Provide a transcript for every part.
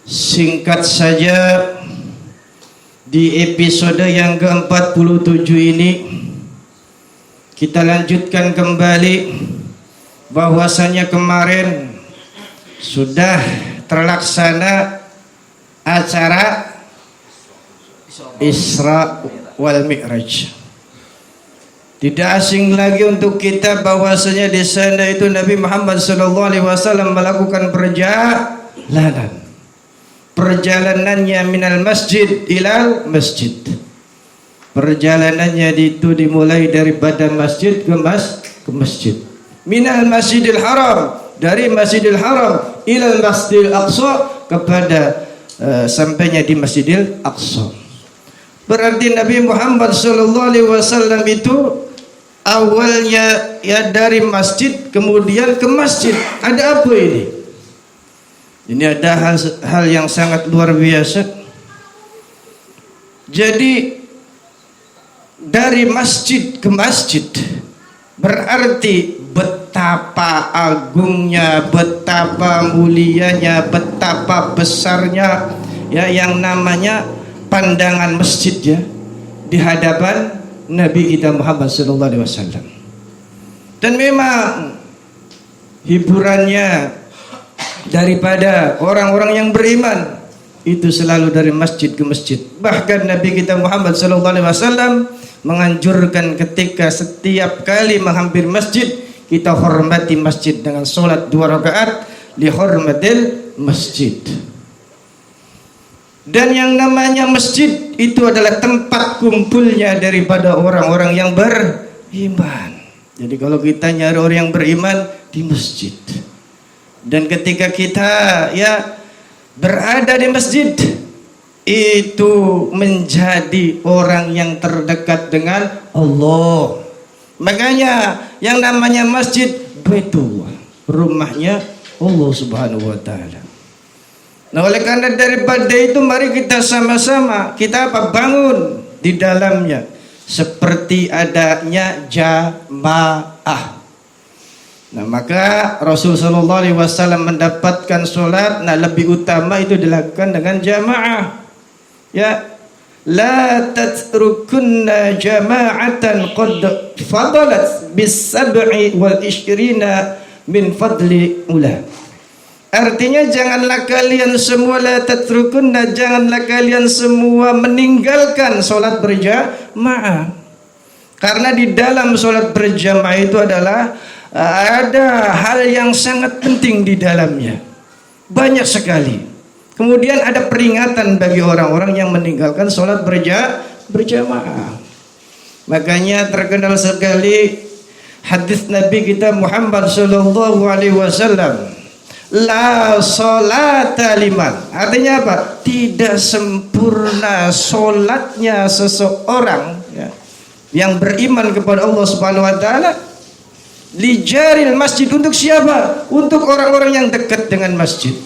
Singkat saja, di episode yang ke-47 ini kita lanjutkan kembali bahwasanya kemarin sudah terlaksana acara Isra wal Mi'raj. Tidak asing lagi untuk kita bahwasanya di sana itu Nabi Muhammad SAW melakukan perjalanannya minal masjid ilal masjid. Perjalanannya itu dimulai daripada masjid ke masjid. Minal masjidil haram, dari masjidil haram ilal masjidil aqsa, kepada sampainya di masjidil aqsa. Berarti Nabi Muhammad SAW itu awalnya ya dari masjid kemudian ke masjid. Ada apa ini? Ini ada hal yang sangat luar biasa. Jadi dari masjid ke masjid berarti betapa agungnya, betapa mulianya, betapa besarnya ya yang namanya pandangan masjid ya di hadapan Nabi kita Muhammad SAW. Dan memang hiburannya daripada orang-orang yang beriman itu selalu dari masjid ke masjid. Bahkan Nabi kita Muhammad SAW menganjurkan ketika setiap kali menghampiri masjid kita hormati masjid dengan solat 2 rakaat li hormatil masjid. Dan yang namanya masjid itu adalah tempat kumpulnya daripada orang-orang yang beriman. Jadi kalau kita nyari orang yang beriman di masjid. Dan ketika kita ya berada di masjid itu menjadi orang yang terdekat dengan Allah. Makanya yang namanya masjid Baitullah, rumahnya Allah Subhanahu wa taala. Nah, oleh karena daripada itu mari kita sama-sama kita bangun di dalamnya seperti adanya jamaah. Nah, maka Rasulullah SAW mendapatkan sholat, nah lebih utama itu dilakukan dengan jamaah. Ya, la tatrukunna jama'atan qad fadalat bis-sab'i wal 'ishrina min fadli ula. Artinya janganlah kalian semua la tatrukunna, janganlah kalian semua meninggalkan sholat berjamaah. Karena di dalam sholat berjamaah itu adalah ada hal yang sangat penting di dalamnya, banyak sekali. Kemudian ada peringatan bagi orang-orang yang meninggalkan sholat berjamaah. Makanya terkenal sekali hadis Nabi kita Muhammad SAW, la sholata liman. Artinya apa? Tidak sempurna sholatnya seseorang ya, yang beriman kepada Allah Subhanahu wa taala lijaril masjid. Untuk siapa? Untuk orang-orang yang dekat dengan masjid,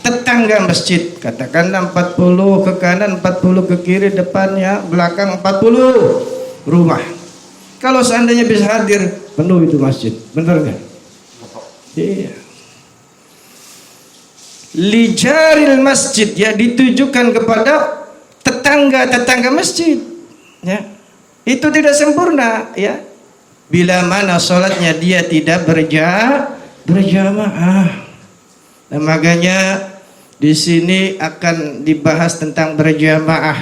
tetangga masjid. Katakanlah 40 ke kanan, 40 ke kiri, depannya, belakang 40 rumah. Kalau seandainya bisa hadir penuh itu masjid, benar nggak? Iya. Lijaril masjid ya ditujukan kepada tetangga masjid. Ya, itu tidak sempurna ya. Bila mana sholatnya dia tidak berjamaah. Nah, makanya di sini akan dibahas tentang berjamaah.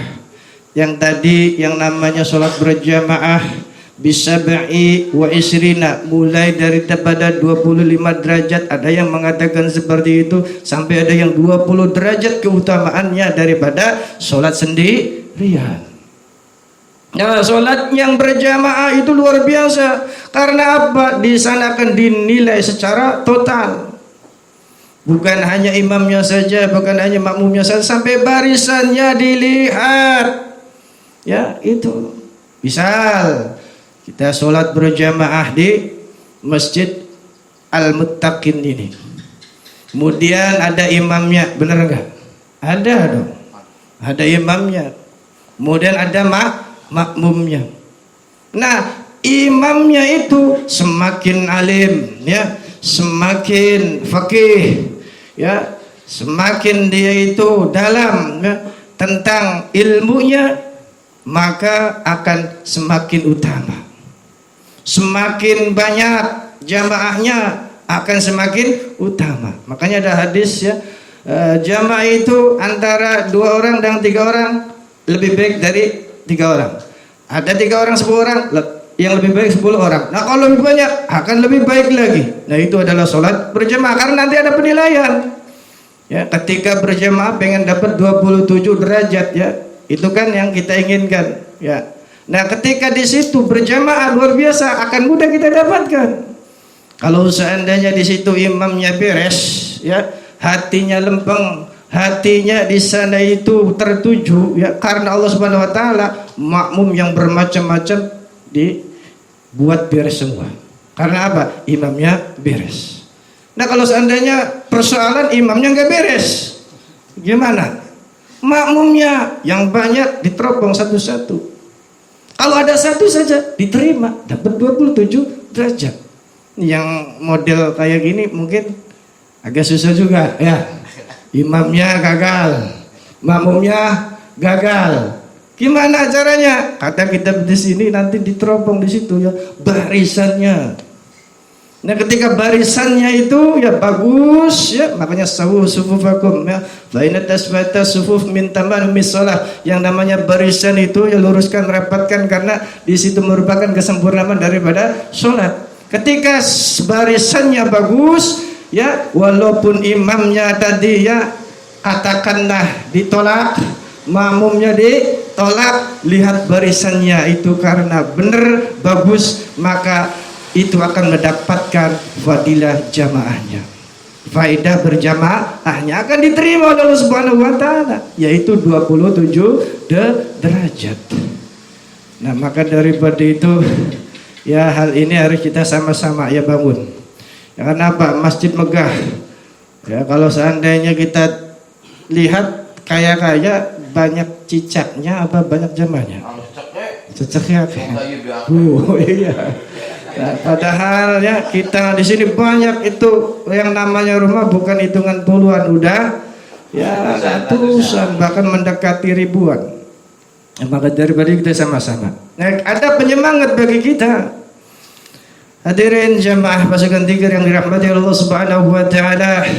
Yang tadi yang namanya sholat berjamaah bisab'i wa isrina, mulai dari daripada 25 derajat, ada yang mengatakan seperti itu, sampai ada yang 20 derajat keutamaannya daripada sholat sendirian. Nah, sholat yang berjamaah itu luar biasa. Karena apa? Di sana akan dinilai secara total. Bukan hanya imamnya saja, bukan hanya makmumnya saja, sampai barisannya dilihat. Ya, itu. Misal kita sholat berjamaah di Masjid Al-Muttaqin ini. Kemudian ada imamnya, benar enggak? Ada dong. Ada imamnya. Kemudian ada makmumnya. Nah, imamnya itu semakin alim ya, semakin faqih ya, semakin dia itu dalam ya, tentang ilmunya, maka akan semakin utama. Semakin banyak jamaahnya akan semakin utama. Makanya ada hadis ya, jamaah itu antara 2 orang dan 3 orang lebih baik dari 3 orang. Ada 3 orang 10 orang yang lebih baik 10 orang. Nah kalau lebih banyak akan lebih baik lagi. Nah itu adalah sholat berjamaah, karena nanti ada penilaian. Ya, ketika berjamaah pengen dapat 27 derajat ya, itu kan yang kita inginkan. Ya. Nah ketika di situ berjamaah luar biasa akan mudah kita dapatkan. Kalau seandainya di situ imamnya beres, ya, hatinya lempeng, hatinya di sana itu tertuju ya karena Allah Subhanahu wa taala, makmum yang bermacam-macam dibuat beres semua. Karena apa? Imamnya beres. Nah kalau seandainya persoalan imamnya nggak beres, gimana? Makmumnya yang banyak diteropong satu-satu. Kalau ada satu saja diterima, dapat 27 derajat. Yang model kayak gini mungkin agak susah juga ya. Imamnya gagal, makmumnya gagal. Gimana caranya? Kata kitab di sini nanti diteropong di situ ya barisannya. Nah ketika barisannya itu ya bagus ya, makanya sawu sufufakum ya, fa inna tasbata sufuf min tamammis shalah. Yang namanya barisan itu ya luruskan, rapatkan, karena di situ merupakan kesempurnaan daripada sholat. Ketika barisannya bagus ya, walaupun imamnya tadi ya katakanlah ditolak, makmumnya ditolak, lihat barisannya itu karena benar bagus, maka itu akan mendapatkan fadilah jamaahnya. Faedah berjamaahnya akan diterima oleh Allah Subhanahu wa taala, yaitu 27 derajat. Nah, maka daripada itu ya hal ini harus kita sama-sama ya bangun. Ya, kenapa? Masjid megah. Ya, kalau seandainya kita lihat kaya-kaya banyak cicaknya apa banyak jamaahnya? Cicaknya apa? Iya. Nah, padahal ya kita di sini banyak itu yang namanya rumah bukan hitungan puluhan, udah ya ratusan bahkan mendekati ribuan. Ya, maka daripada kita sama-sama. Nah, ada penyemangat bagi kita. Hadirin jamaah pasukan tiga yang dirahmati Allah Subhanahu wa taala.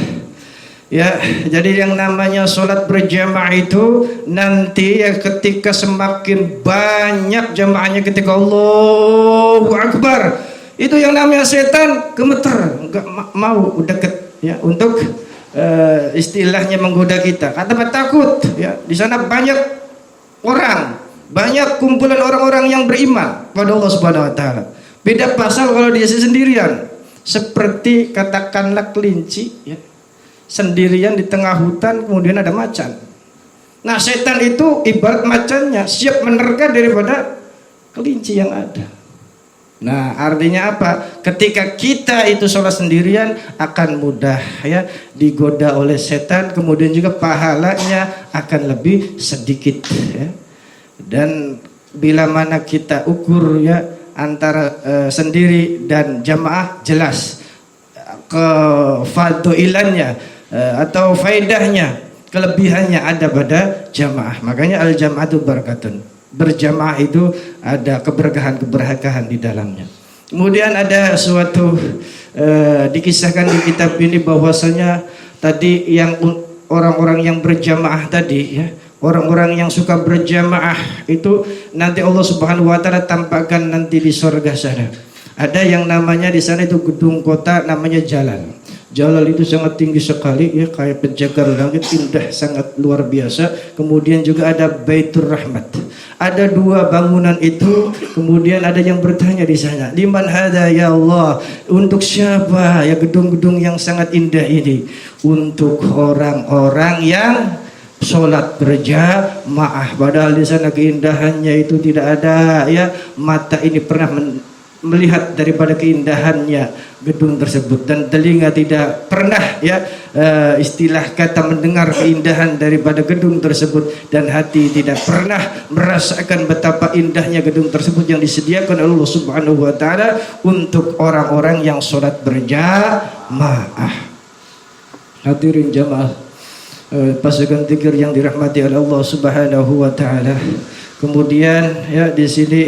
Ya, jadi yang namanya sholat berjamaah itu nanti ya ketika semakin banyak jamaahnya, ketika Allahu Akbar, itu yang namanya setan gemeter, enggak mau deket ya untuk istilahnya menggoda kita. Kata takut ya, di sana banyak orang, banyak kumpulan orang-orang yang beriman pada Allah Subhanahu wa taala. Beda pasal kalau dia sendirian, seperti katakanlah kelinci ya, sendirian di tengah hutan, kemudian ada macan. Nah setan itu ibarat macannya, siap menerka daripada kelinci yang ada. Nah artinya apa? Ketika kita itu sholat sendirian akan mudah ya digoda oleh setan, kemudian juga pahalanya akan lebih sedikit ya. Dan bila mana kita ukur ya antara sendiri dan jamaah, jelas kefadilannya atau faedahnya, kelebihannya ada pada jamaah. Makanya al jamaatu barakatun, berjamaah itu ada keberkahan di dalamnya. Kemudian ada suatu dikisahkan di kitab ini bahwasanya tadi yang orang-orang yang berjamaah tadi ya, orang-orang yang suka berjamaah itu nanti Allah Subhanahu wa taala tampakkan nanti di surga sana. Ada yang namanya di sana itu gedung kota namanya Jalal. Jalal itu sangat tinggi sekali ya, kayak penjagar langit, indah sangat luar biasa. Kemudian juga ada Baitur Rahmat. Ada 2 bangunan itu, kemudian ada yang bertanya di sana, "Liman hadza ya Allah?" Untuk siapa ya gedung-gedung yang sangat indah ini? Untuk orang-orang yang sholat berjamaah. Padahal di sana keindahannya itu tidak ada ya, mata ini pernah melihat daripada keindahannya gedung tersebut, dan telinga tidak pernah ya istilah kata mendengar keindahan daripada gedung tersebut, dan hati tidak pernah merasakan betapa indahnya gedung tersebut yang disediakan oleh Allah Subhanahu wa taala untuk orang-orang yang sholat berjamaah. Hadirin jamaah pasukan zikir yang dirahmati oleh Allah Subhanahu wa taala. Kemudian ya di sini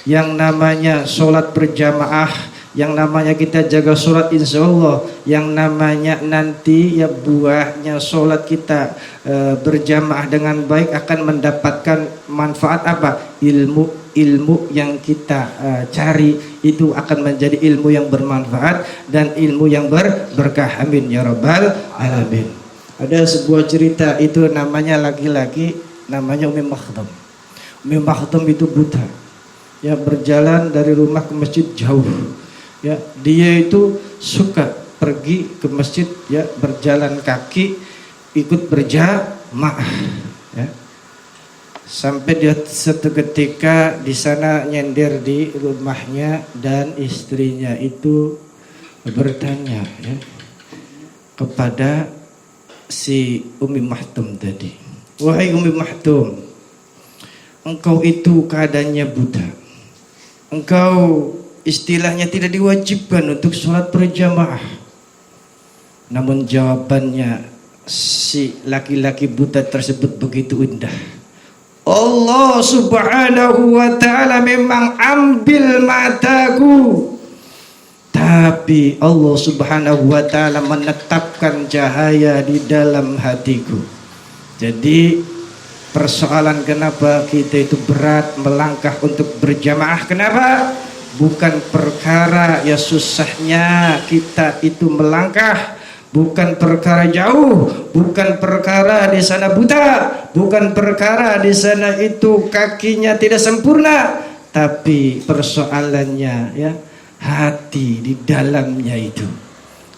yang namanya sholat berjamaah, yang namanya kita jaga sholat insya Allah, yang namanya nanti ya buahnya sholat kita berjamaah dengan baik akan mendapatkan manfaat apa? Ilmu yang kita cari itu akan menjadi ilmu yang bermanfaat dan ilmu yang berkah. Amin ya rabbal alamin. Ada sebuah cerita, itu namanya laki-laki namanya Umi Makhtum. Umi Makhtum itu buta, ya berjalan dari rumah ke masjid jauh. Ya, dia itu suka pergi ke masjid ya berjalan kaki, ikut berjamaah. Ya. Sampai dia satu ketika di sana nyender di rumahnya dan istrinya itu bertanya ya, kepada si Umi Makhtum tadi, wahai Umi Makhtum, engkau itu keadaannya buta, engkau istilahnya tidak diwajibkan untuk sholat berjamaah. Namun jawabannya si laki-laki buta tersebut begitu indah. Allah Subhanahu wa ta'ala memang ambil mataku, tapi Allah Subhanahu wa ta'ala menetapkan cahaya di dalam hatiku. Jadi persoalan kenapa kita itu berat melangkah untuk berjamaah, kenapa? Bukan perkara ya susahnya kita itu melangkah, bukan perkara jauh, bukan perkara di sana buta, bukan perkara di sana itu kakinya tidak sempurna, tapi persoalannya ya hati di dalamnya itu.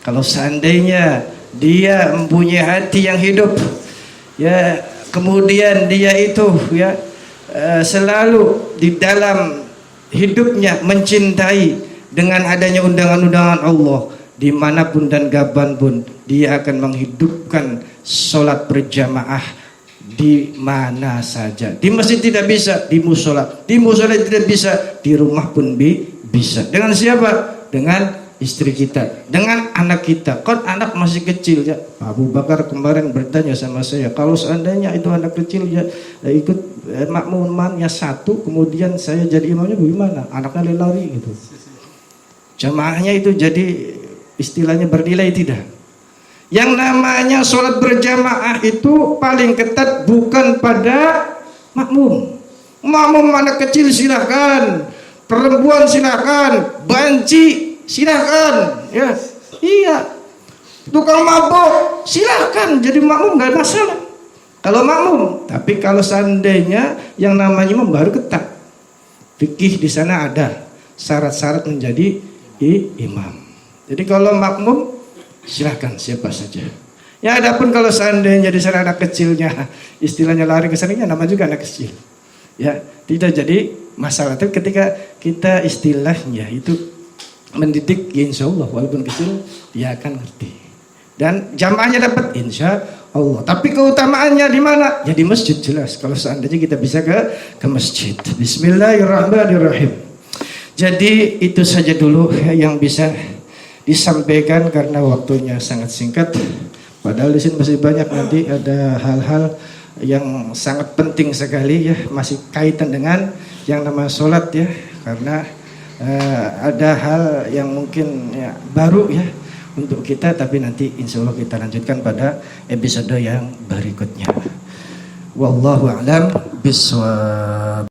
Kalau seandainya dia mempunyai hati yang hidup, ya kemudian dia itu ya selalu di dalam hidupnya mencintai dengan adanya undangan-undangan Allah, dimanapun dan kapanpun dia akan menghidupkan sholat berjamaah di mana saja. Di masjid tidak bisa, di musola tidak bisa, di rumah pun bisa. Dengan siapa? Dengan istri kita, dengan anak kita. Kan anak masih kecil ya. Abu Bakar kemarin bertanya sama saya, kalau seandainya itu anak kecil ya ikut makmumannya satu, kemudian saya jadi imamnya bagaimana? Anaknya lari gitu. Jamaahnya itu jadi istilahnya bernilai tidak? Yang namanya sholat berjamaah itu paling ketat bukan pada makmum. Makmum anak kecil silahkan, perempuan silahkan, banci silahkan, ya iya, tukang mabok silahkan jadi makmum, nggak masalah kalau makmum. Tapi kalau seandainya yang namanya imam baru ketat, fikih di sana ada syarat-syarat menjadi imam. Jadi kalau makmum silahkan siapa saja. Ya adapun kalau seandainya di sana anak kecilnya istilahnya lari ke sana, nama juga anak kecil. Ya tidak jadi masalah. Tapi ketika kita istilahnya itu mendidik, ya insya Allah walaupun kecil dia akan ngerti dan jamaahnya dapat insya Allah. Tapi keutamaannya di mana? Ya di masjid jelas. Kalau seandainya kita bisa ke masjid. Bismillahirrahmanirrahim. Jadi itu saja dulu yang bisa disampaikan karena waktunya sangat singkat. Padahal di sini masih banyak, nanti ada hal-hal yang sangat penting sekali ya, masih kaitan dengan yang namanya sholat ya, karena ada hal yang mungkin ya, baru ya untuk kita, tapi nanti insya Allah kita lanjutkan pada episode yang berikutnya. Wallahu a'lam bishawab.